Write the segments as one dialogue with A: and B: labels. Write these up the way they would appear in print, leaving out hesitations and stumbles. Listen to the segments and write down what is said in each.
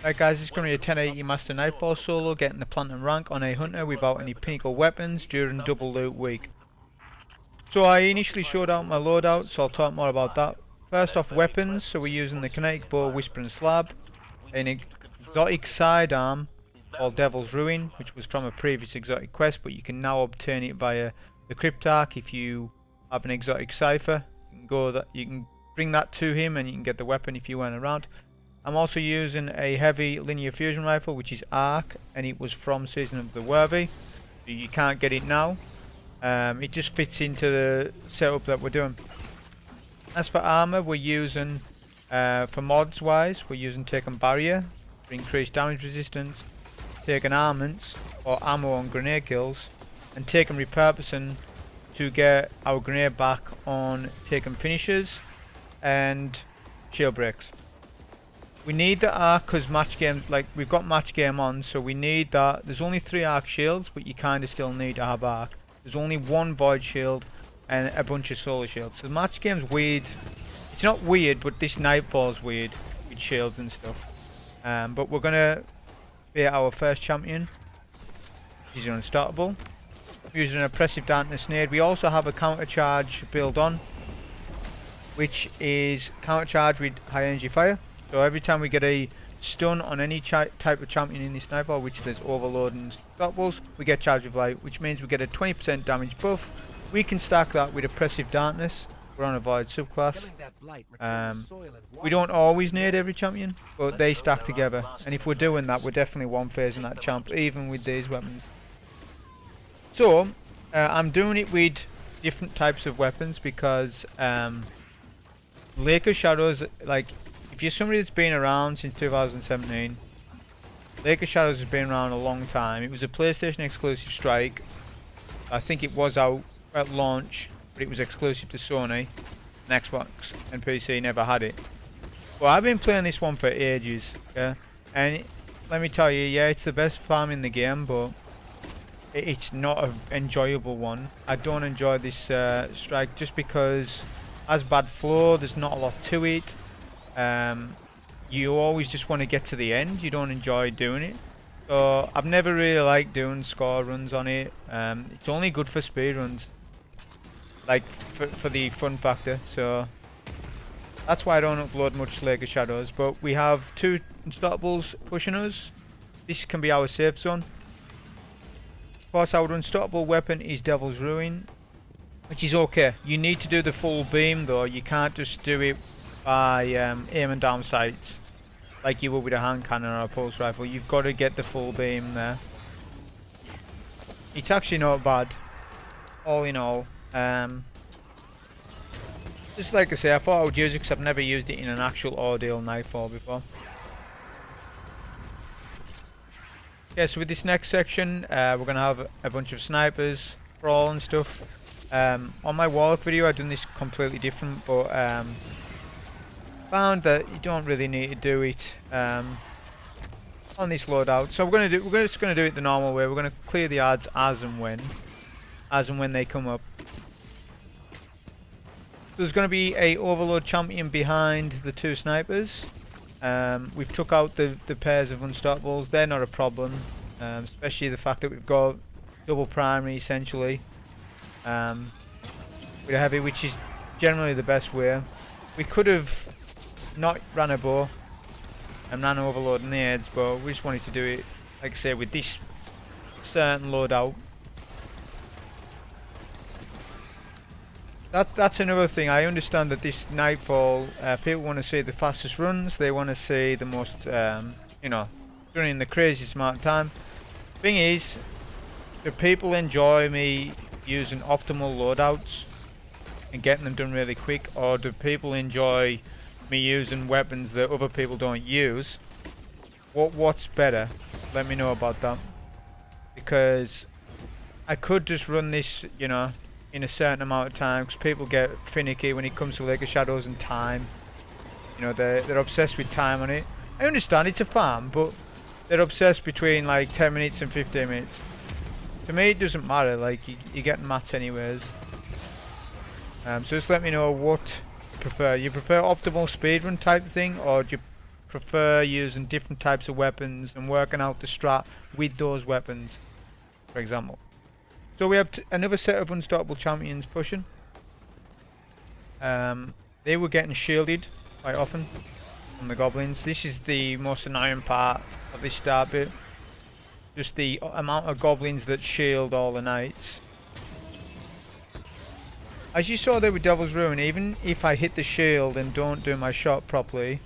A: Right guys, it's going to be a 1080 Master Nightfall solo, getting the Platinum rank on a Hunter without any Pinnacle weapons during double loot week. So I initially showed out my loadout, so I'll talk more about that. First off, weapons, so we're using the Kinetic Bow, Whispering Slab, an exotic sidearm called Devil's Ruin, which was from a previous exotic quest, but you can now obtain it via the Cryptarch if you have an exotic cipher. You can bring that to him and you can get the weapon if you weren't around. I'm also using a heavy linear fusion rifle, which is Arc, and it was from Season of the Worthy, so you can't get it now. It just fits into the setup that we're doing. As for armor, we're using, for mods wise, we're using Taken Barrier for increased damage resistance, Taken Armaments or ammo on grenade kills, and Taken Repurposing to get our grenade back on Taken Finishes and shield breaks. We need the arc because match games, like we've got match game on, so we need that. There's only 3 arc shields, but you kind of still need to have arc. There's only 1 void shield and a bunch of solar shields. So match game's weird. It's not weird, but this Nightfall's weird with shields and stuff. But we're gonna be our first champion. He's unstartable. Using an Oppressive Darkness nade. We also have a counter charge build on, which is counter charge with high energy fire. So every time we get a stun on any type of champion in this Nightfall, which there's Overload and Stoppables, we get charge of light, which means we get a 20% damage buff. We can stack that with Oppressive Darkness. We're on a void subclass. We don't always need every champion, but they stack together. And if we're doing that, we're definitely one phasing that champ, even with these weapons. So I'm doing it with different types of weapons because Lake of Shadows, like, if you're somebody that's been around since 2017, Lake of Shadows has been around a long time. It was a PlayStation exclusive strike. I think it was out at launch, but it was exclusive to Sony. And Xbox and PC never had it. Well, I've been playing this one for ages, yeah? And let me tell you, yeah, it's the best farm in the game, but it's not an enjoyable one. I don't enjoy this strike just because it has bad flow, there's not a lot to it. You always just want to get to the end, you don't enjoy doing it. So I've never really liked doing score runs on it. It's only good for speed runs, like for the fun factor. So that's why I don't upload much Lake of Shadows. But we have 2 unstoppables pushing us. This can be our safe zone. Of course, our unstoppable weapon is Devil's Ruin, which is okay. You need to do the full beam though. You can't just do it by aiming down sights like you would with a hand cannon or a pulse rifle. You've got to get the full beam there. It's actually not bad, all in all. Just like I say, I thought I would use it because I've never used it in an actual ordeal Nightfall before. Yeah, so with this next section, we're going to have a bunch of snipers, brawl and stuff. On my Warlock video I've done this completely different, but found that you don't really need to do it on this loadout. So we're just gonna do it the normal way. We're gonna clear the odds as and when they come up. There's gonna be a Overload champion behind the 2 snipers. We've took out the pairs of unstoppables. They're not a problem, especially the fact that we've got double primary essentially with a heavy, which is generally the best way. We could have not ran a bow and ran Overload nades, but we just wanted to do it, like I say, with this certain loadout. That's another thing. I understand that this Nightfall, people want to see the fastest runs, they want to see the most, you know, running the craziest amount of time. Thing is, do people enjoy me using optimal loadouts and getting them done really quick, or do people enjoy me using weapons that other people don't use? What's better? Let me know about that, because I could just run this, you know, in a certain amount of time, because people get finicky when it comes to Lake of Shadows and time. You know, they're obsessed with time on it. I understand it's a farm, but they're obsessed between like 10 minutes and 15 minutes. To me it doesn't matter, like you're getting mats anyways. So just let me know what you prefer. You prefer optimal speedrun type thing, or do you prefer using different types of weapons and working out the strat with those weapons, for example. So we have another set of unstoppable champions pushing. They were getting shielded quite often from the goblins. This is the most annoying part of this start bit. Just the amount of goblins that shield all the knights. As you saw there with Devil's Ruin, even if I hit the shield and don't do my shot properly,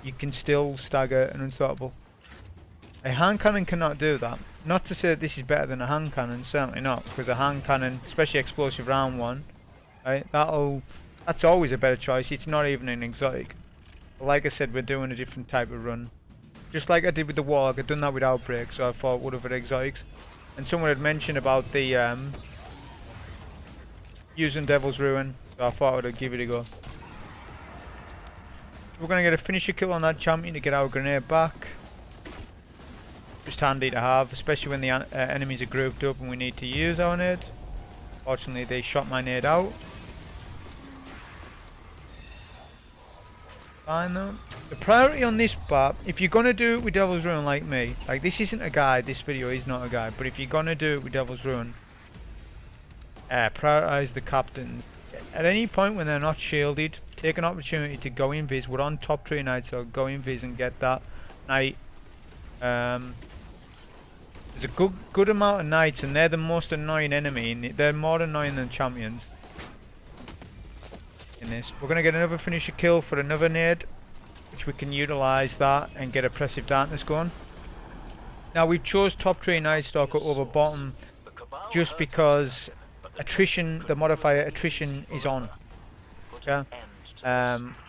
A: you can still stagger an unstoppable. A hand cannon cannot do that. Not to say that this is better than a hand cannon, certainly not, because a hand cannon, especially explosive round one, right, that's always a better choice. It's not even an exotic. But like I said, we're doing a different type of run. Just like I did with the Warlock, I've done that with Outbreak, so I thought would have exotics. And someone had mentioned about the using Devil's Ruin, so I thought I'd give it a go. We're going to get a finisher kill on that champion to get our grenade back. Just handy to have, especially when the enemies are grouped up and we need to use our nade. Fortunately they shot my nade out. Fine though. The priority on this part, if you're going to do it with Devil's Ruin like me, like this isn't a guide, this video is not a guide, but if you're going to do it with Devil's Ruin, prioritize the captains. At any point when they're not shielded, take an opportunity to go invis. We're on top 3 knights, so go invis and get that knight. There's a good amount of knights and they're the most annoying enemy, and they're more annoying than champions in this. We're going to get another finisher kill for another nade, which we can utilise that and get Oppressive Darkness going. Now we've chose top 3 Nightstalker over bottom just because Attrition, the modifier Attrition is on. Yeah?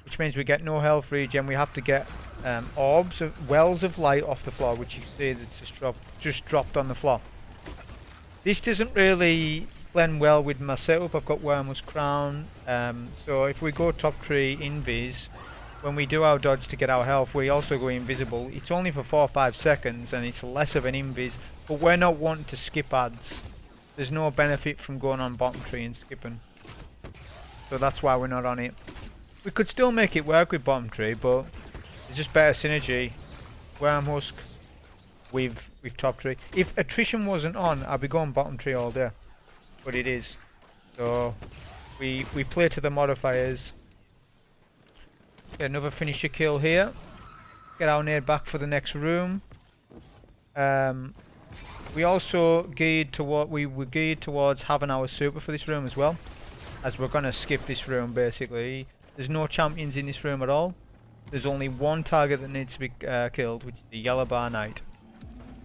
A: Which means we get no health regen. We have to get orbs of wells of light off the floor, which you can see it's just dropped on the floor. This doesn't really blend well with my setup. I've got Wormhusk crown, so if we go top 3 invis, when we do our dodge to get our health, we also go invisible. It's only for 4 or 5 seconds and it's less of an invis, but we're not wanting to skip ads. There's no benefit from going on bottom 3 and skipping, so that's why we're not on it. We could still make it work with bottom 3, but it's just better synergy. Wormhusk with top 3. If Attrition wasn't on, I'd be going bottom 3 all day, but it is. So we play to the modifiers. Get another finisher kill here. Get our nade back for the next room. We also we were geared towards having our super for this room as well, as we're gonna skip this room basically. There's no champions in this room at all. There's only one target that needs to be killed, which is the Yellow Bar Knight.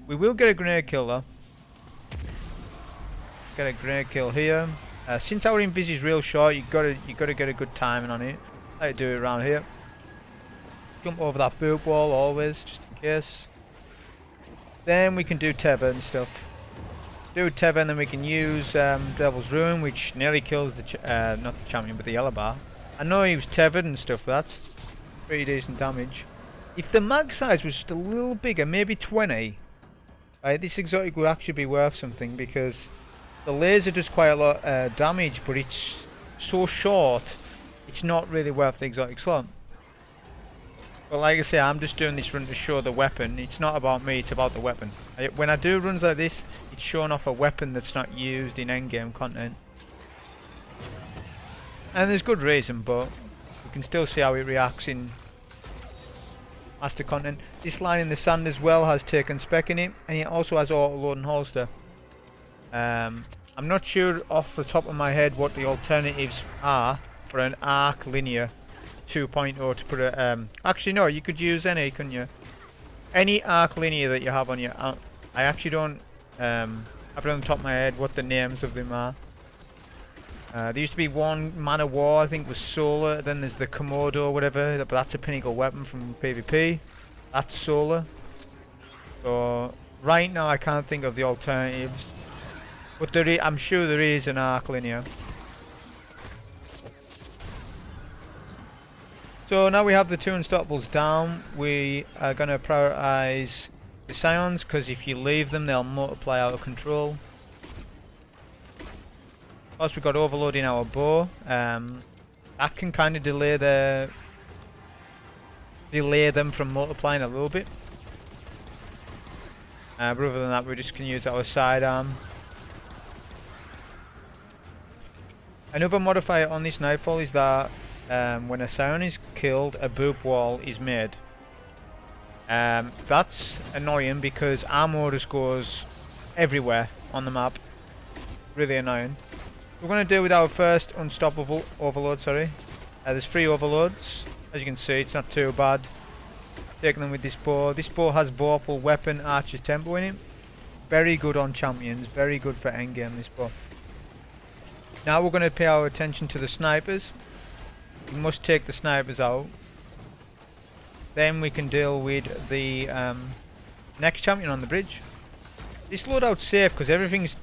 A: We will get a grenade kill though. Get a grenade kill here. Since our invis is real short, you gotta get a good timing on it. I like to do it around here. Jump over that boot wall always, just in case. Then we can do tether and stuff. Do tether and then we can use Devil's Ruin, which nearly kills the not the champion but the Yellow Bar. I know he was tethered and stuff, but that's pretty decent damage. If the mag size was just a little bigger, maybe 20, right, this exotic would actually be worth something, because the laser does quite a lot of damage, but it's so short, it's not really worth the exotic slot. But like I say, I'm just doing this run to show the weapon. It's not about me, it's about the weapon. When I do runs like this, it's showing off a weapon that's not used in endgame content. And there's good reason, but you can still see how it reacts in master content. This line in the sand as well has taken Spec in it, and it also has auto load and holster. I'm not sure off the top of my head what the alternatives are for an arc linear 2.0 to put a actually no, you could use any, couldn't you? Any arc linear that you have on your I actually don't have it on the top of my head what the names of them are. There used to be one Man of War, I think was solar, then there's the Komodo whatever, but that's a pinnacle weapon from PvP. That's solar. So right now I can't think of the alternatives, but I'm sure there is an arc linear. So now we have the 2 unstoppables down, we are going to prioritise the Scions, because if you leave them they'll multiply out of control. Plus we've got overloading our bow, that can kind of delay the delay them from multiplying a little bit. But other than that, we just can use our sidearm. Another modifier on this Nightfall is that when a Scion is killed, a boop wall is made. That's annoying because ammo just goes everywhere on the map. Really annoying. We're going to deal with our first unstoppable overload, sorry. There's 3 overloads. As you can see, it's not too bad. Taking them with this bow. This bow has Vorpal Weapon Archer's Tempo in it. Very good on champions, very good for endgame, this bow. Now we're going to pay our attention to the snipers. We must take the snipers out. Then we can deal with the next champion on the bridge. This loadout's safe because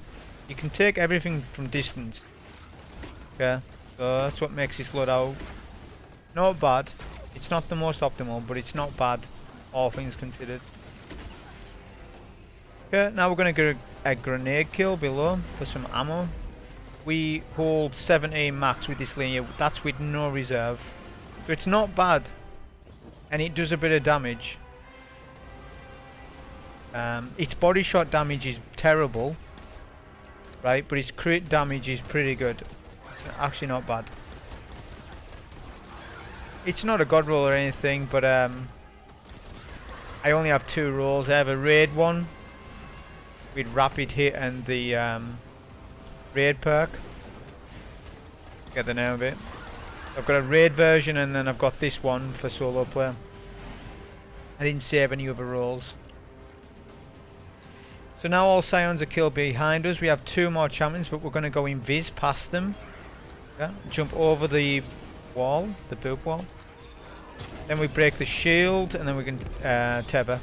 A: you can take everything from distance. Okay, so that's what makes this loadout not bad. It's not the most optimal, but it's not bad, all things considered. Okay, now we're going to get a grenade kill below for some ammo. We hold 17 max with this linear, that's with no reserve. So it's not bad, and it does a bit of damage. Its body shot damage is terrible, right, but its crit damage is pretty good. It's actually not bad. It's not a god roll or anything, but I only have 2 rolls. I have a raid one with rapid hit and the raid perk. Get the name of it. I've got a raid version and then I've got this one for solo player. I didn't save any other rolls. So now all Scions are killed behind us. We have 2 more champions, but we're going to go invis past them. Yeah, jump over the wall, the boop wall. Then we break the shield and then we can tether.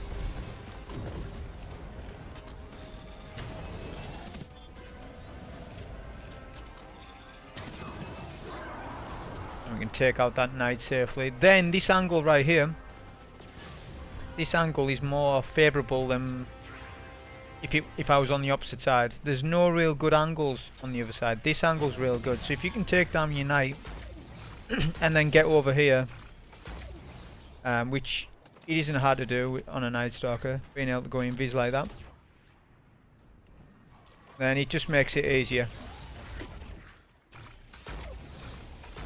A: And we can take out that knight safely. Then this angle right here, this angle is more favourable than if I was on the opposite side. There's no real good angles on the other side. This angle's real good. So if you can take down your knight and then get over here, which it isn't hard to do on a Nightstalker, being able to go invis like that, then it just makes it easier.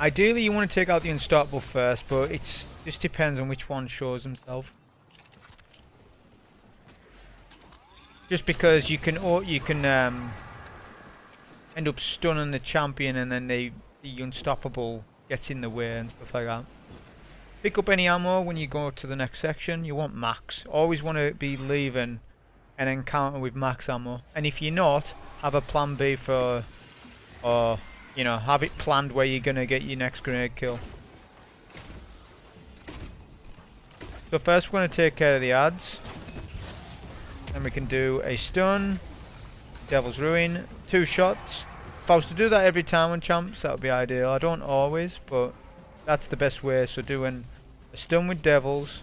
A: Ideally you want to take out the unstoppable first, but it just depends on which one shows himself. Just because you can end up stunning the champion and then the unstoppable gets in the way and stuff like that. Pick up any ammo when you go to the next section. You want max. Always want to be leaving an encounter with max ammo. And if you're not, have a plan B for, or you know, have it planned where you're gonna get your next grenade kill. So first we're gonna take care of the ads. Then we can do a stun, Devil's Ruin, 2 shots. If I was to do that every time on champs, that would be ideal. I don't always, but that's the best way. So doing a stun with Devils,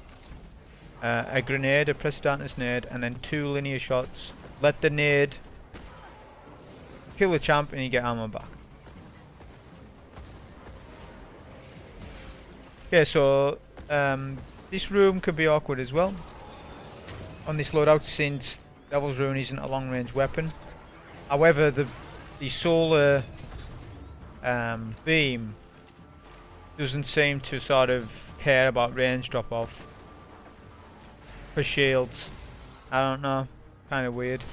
A: a grenade, a Oppressive Darkness nade, and then 2 linear shots. Let the nade kill the champ and you get ammo back. Okay, so this room could be awkward as well on this loadout since Devil's Ruin isn't a long range weapon. However, the solar beam doesn't seem to sort of care about range drop off for shields. I don't know, kind of weird.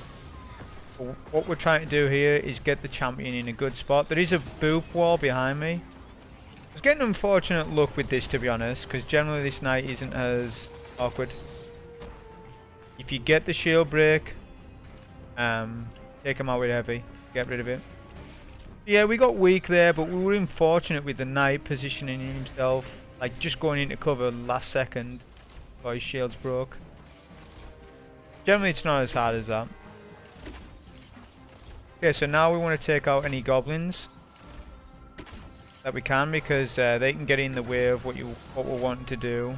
A: But what we're trying to do here is get the champion in a good spot. There is a boop wall behind me. I was getting unfortunate luck with this, to be honest, because generally this knight isn't as awkward. If you get the shield break, take him out with heavy, get rid of it. Yeah, we got weak there, but we were unfortunate with the knight positioning himself, like just going into cover last second before his shields broke. Generally it's not as hard as that. Okay, so now we want to take out any goblins that we can, because they can get in the way of what we're wanting to do.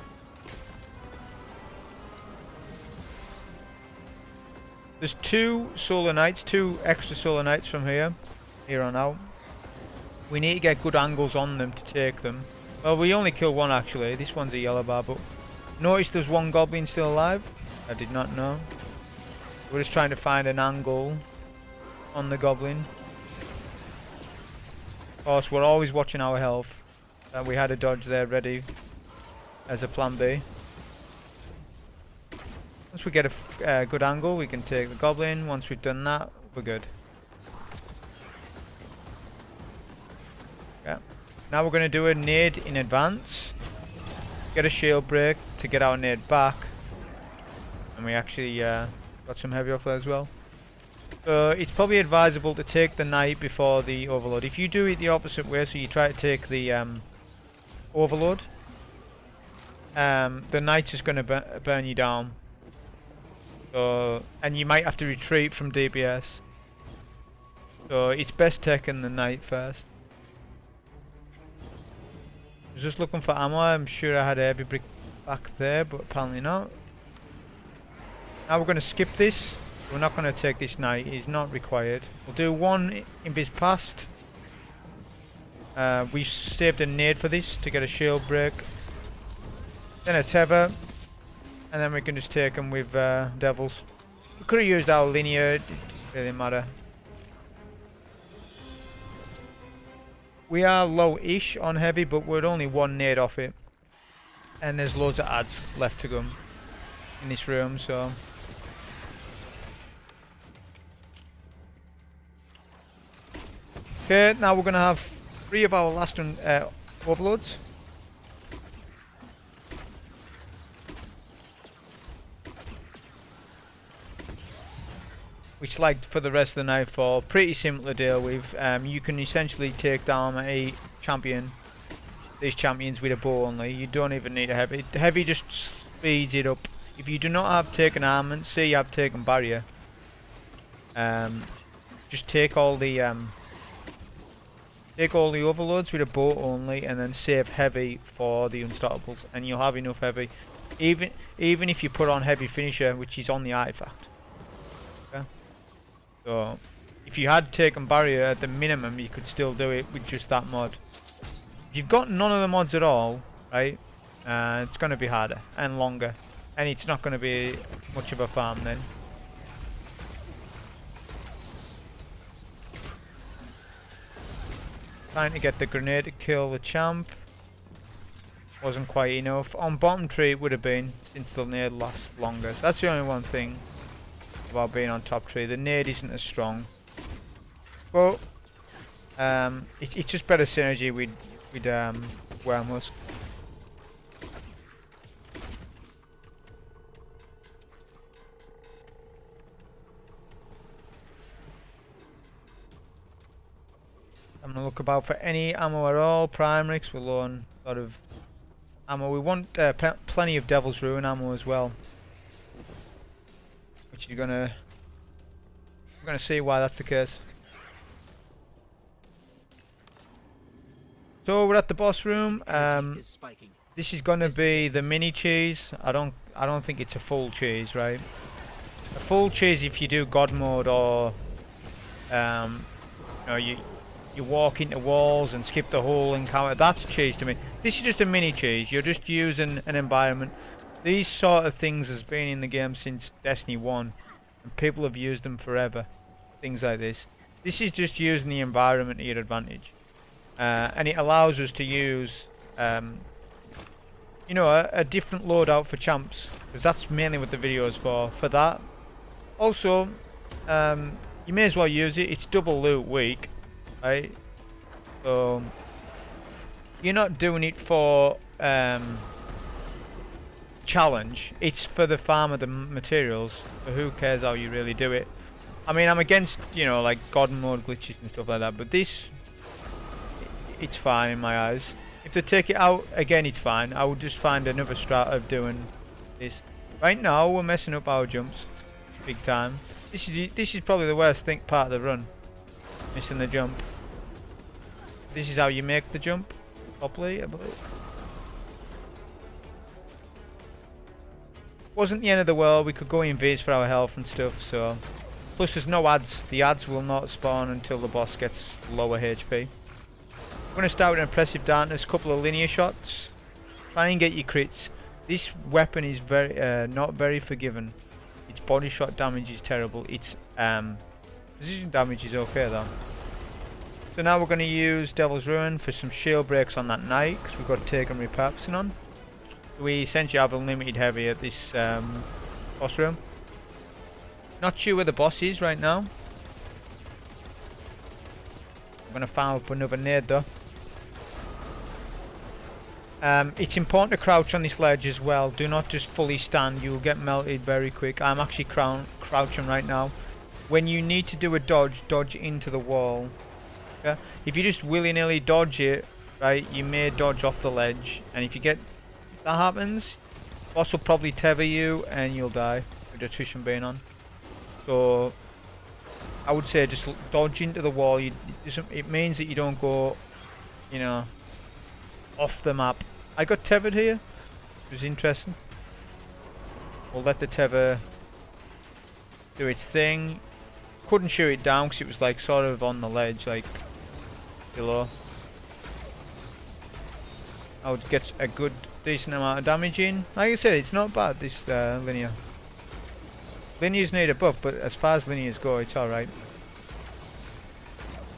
A: There's 2 solar knights, 2 extra solar knights from here on out. We need to get good angles on them to take them. Well, we only kill 1 actually. This one's a yellow bar, but Noticed there's one goblin still alive. I did not know. We're just trying to find an angle on the goblin. Of course, we're always watching our health. We had a dodge there ready as a plan B. Once we get a good angle, we can take the goblin. Once we've done that, we're good. Yeah. Now we're going to do a nade in advance. Get a shield break to get our nade back. And we actually got some heavy off there as well. So it's probably advisable to take the knight before the overload. If you do it the opposite way, so you try to take the overload, the knight is going to burn you down. So, and you might have to retreat from DPS. So it's best taking the knight first. I was just looking for ammo. I'm sure I had a heavy brick back there, but apparently not. Now we're going to skip this. We're not going to take this knight. It's not required. We'll do one invis past. We saved a nade for this to get a shield break. Then a tether. And then we can just take them with devils. We could have used our linear. It didn't really matter. We are low-ish on heavy, but we're only one nade off it. And there's loads of ads left to go in this room, so... Okay, now we're going to have 3 of our last overloads. Which, like for the rest of the Nightfall, pretty simple to deal with. You can essentially take down a champion, these champions, with a bow only. You don't even need a heavy. The heavy just speeds it up. If you do not have taken armaments, say you have taken barrier, just take all the overloads with a bow only, and then save heavy for the unstoppables, and you'll have enough heavy. Even if you put on heavy finisher, which is on the artifact. So, if you had taken barrier at the minimum, you could still do it with just that mod. If you've got none of the mods at all, right, it's going to be harder and longer. And it's not going to be much of a farm then. Trying to get the grenade to kill the champ. Wasn't quite enough. On bottom tree it would have been, since the nade lasts longer. So that's the only one thing about being on top tree. The nade isn't as strong, but it's just better synergy with Wormhusk. I'm gonna look about for any ammo at all. Primarix, we'll learn a lot of ammo. We want plenty of Devil's Ruin ammo as well. Which we're gonna see why that's the case. So we're at the boss room. This is gonna be the mini cheese. I don't think it's a full cheese, right? A full cheese if you do God mode, or you walk into walls and skip the whole encounter. That's cheese to me. This is just a mini cheese. You're just using an environment. These sort of things has been in the game since Destiny 1, and people have used them forever. Things like this. This is just using the environment to your advantage, and it allows us to use, a different loadout for champs, because that's mainly what the video is for. For that, also, you may as well use it. It's double loot week, right? So you're not doing it for challenge, it's for the farm of the materials, so who cares how you really do it. I mean, I'm against, like God mode glitches and stuff like that, but this, it's fine in my eyes. If they take it out again, it's fine. I would just find another strat of doing this. Right now we're messing up our jumps big time. This is probably the worst part of the run, missing the jump. This is how you make the jump properly, I believe. Wasn't the end of the world. We could go invis for our health and stuff. So, plus there's no ads. The ads will not spawn until the boss gets lower HP. We're going to start with an Oppressive Darkness, couple of linear shots. Try and get your crits. This weapon is very not very forgiving. Its body shot damage is terrible. Its precision damage is okay though. So now we're going to use Devil's Ruin for some shield breaks on that knight, because we've got to take and repurposing on. We essentially have a limited heavy at this boss room. Not sure where the boss is right now. I'm going to fire up another nade though. It's important to crouch on this ledge as well. Do not just fully stand, you'll get melted very quick. I'm actually crouching right now. When you need to do a dodge, dodge into the wall. Okay? If you just willy-nilly dodge it, right, you may dodge off the ledge. And if that happens, boss will probably tether you and you'll die with Attrition being on. So I would say just dodge into the wall. It means that you don't go, you know, off the map. I got tethered here, which was interesting. We'll let the tether do its thing. Couldn't shoot it down because it was like sort of on the ledge, like below. I would get a good decent amount of damage in. Like I said, it's not bad, this linear. Linears need a buff, but as far as linears go, it's alright.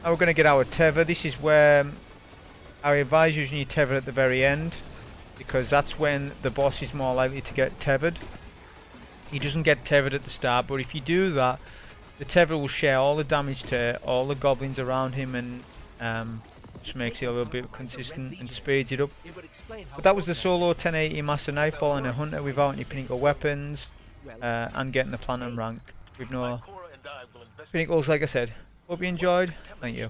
A: Now we're going to get our tether. This is where I advise using your tether at the very end, because that's when the boss is more likely to get tethered. He doesn't get tethered at the start, but if you do that, the tether will share all the damage to all the goblins around him, and just makes it a little bit consistent and speeds it up. But that was the solo 1080 Master Nightfall and a Hunter without any Pinnacle weapons, and getting the Platinum rank with no Pinnacles, like I said. Hope you enjoyed. Thank you.